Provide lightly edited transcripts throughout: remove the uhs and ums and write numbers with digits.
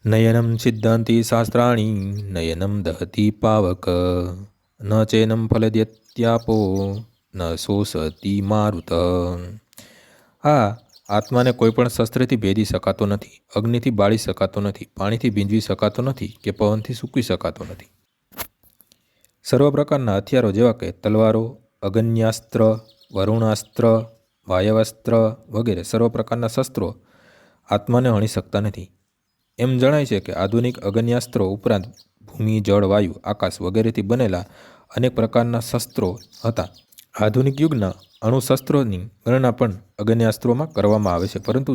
નયનમ છિદ્દાંતિ શાસ્ત્રાણી નયનમ દહતી પાવક ન ચેનમ ફલદ્યત્યાપો ન શોષતી મારુત. આ આત્માને કોઈ પણ શસ્ત્રથી ભેદી શકાતો નથી, અગ્નિથી બાળી શકાતો નથી, પાણીથી ભીંજવી શકાતો નથી કે પવનથી સૂકવી શકાતો નથી. સર્વ પ્રકારના હથિયારો જેવા કે તલવારો, અગ્ન્યાસ્ત્ર, વરુણાસ્ત્ર, વાયવાસ્ત્ર વગેરે સર્વ પ્રકારના શસ્ત્રો આત્માને હણી શકતા નથી. એમ જણાય છે કે આધુનિક અગ્ન્યાસ્ત્રો ઉપરાંત ભૂમિ, જળ, વાયુ, આકાશ વગેરેથી બનેલા અનેક પ્રકારના શસ્ત્રો હતા. આધુનિક યુગના અણુશસ્ત્રોની ગણના પણ અગ્ન્યાસ્ત્રોમાં કરવામાં આવે છે, પરંતુ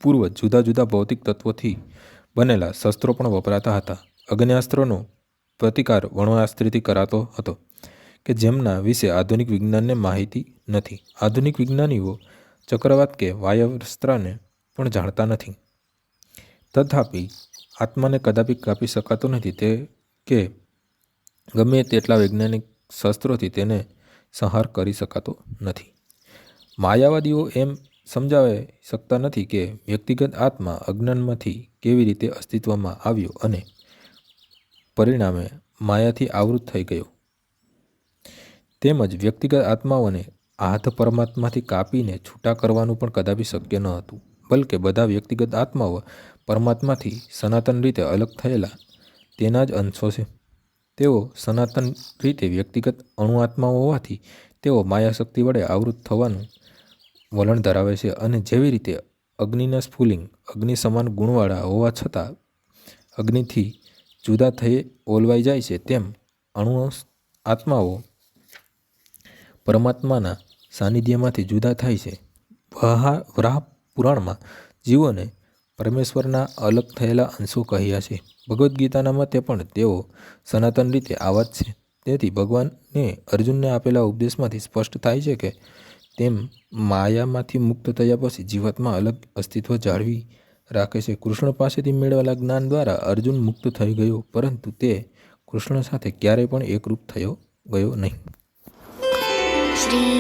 પૂર્વ જુદા જુદા ભૌતિક તત્વોથી બનેલા શસ્ત્રો પણ વપરાતા હતા. અગ્ન્યાસ્ત્રોનો પ્રતિકાર વરુણાસ્ત્રથી કરાતો હતો કે જેમના વિશે આધુનિક વિજ્ઞાનને માહિતી નથી. આધુનિક વિજ્ઞાનીઓ ચક્રવાત કે વાયવ્યાસ્ત્રને પણ જાણતા નથી. તથાપિ આત્માને કદાપી કાપી શકાતો નથી તે કે ગમે તેટલા વૈજ્ઞાનિક શસ્ત્રોથી તેને સંહાર કરી શકાતો નથી. માયાવાદીઓ એમ સમજાવી શકતા નથી કે વ્યક્તિગત આત્મા અજ્ઞાનમાંથી કેવી રીતે અસ્તિત્વમાં આવ્યો અને પરિણામે માયાથી આવૃત થઈ ગયો. તેમજ વ્યક્તિગત આત્માઓને આહત પરમાત્માથી કાપીને છૂટા કરવાનું પણ કદાપી શક્ય ન હતું, બલકે બધા વ્યક્તિગત આત્માઓ પરમાત્માથી સનાતન રીતે અલગ થયેલા તેના જ અંશો છે. તેઓ સનાતન રીતે વ્યક્તિગત અણુ આત્માઓ હોવાથી તેઓ માયાશક્તિ વડે આવૃત થવાનું વલણ ધરાવે છે, અને જેવી રીતે અગ્નિના સ્ફુલિંગ અગ્નિ સમાન ગુણવાળા હોવા છતાં અગ્નિથી જુદા થઈ ઓલવાઈ જાય છે, તેમ અણુ આત્માઓ પરમાત્માના સાનિધ્યમાંથી જુદા થાય છે. વરાહ પુરાણમાં જીવોને પરમેશ્વરના અલગ થયેલા અંશો કહ્યા છે. ભગવદ્ ગીતાના મતે પણ તેઓ સનાતન રીતે આવા જ છે. તેથી ભગવાને અર્જુનને આપેલા ઉપદેશમાંથી સ્પષ્ટ થાય છે કે તેમ માયામાંથી મુક્ત થયા પછી જીવાત્મા અલગ અસ્તિત્વ જાળવી રાખે છે. કૃષ્ણ પાસેથી મેળવેલા જ્ઞાન દ્વારા અર્જુન મુક્ત થઈ ગયો, પરંતુ તે કૃષ્ણ સાથે ક્યારેય પણ એકરૂપ થયો ગયો નહીં. શ્રી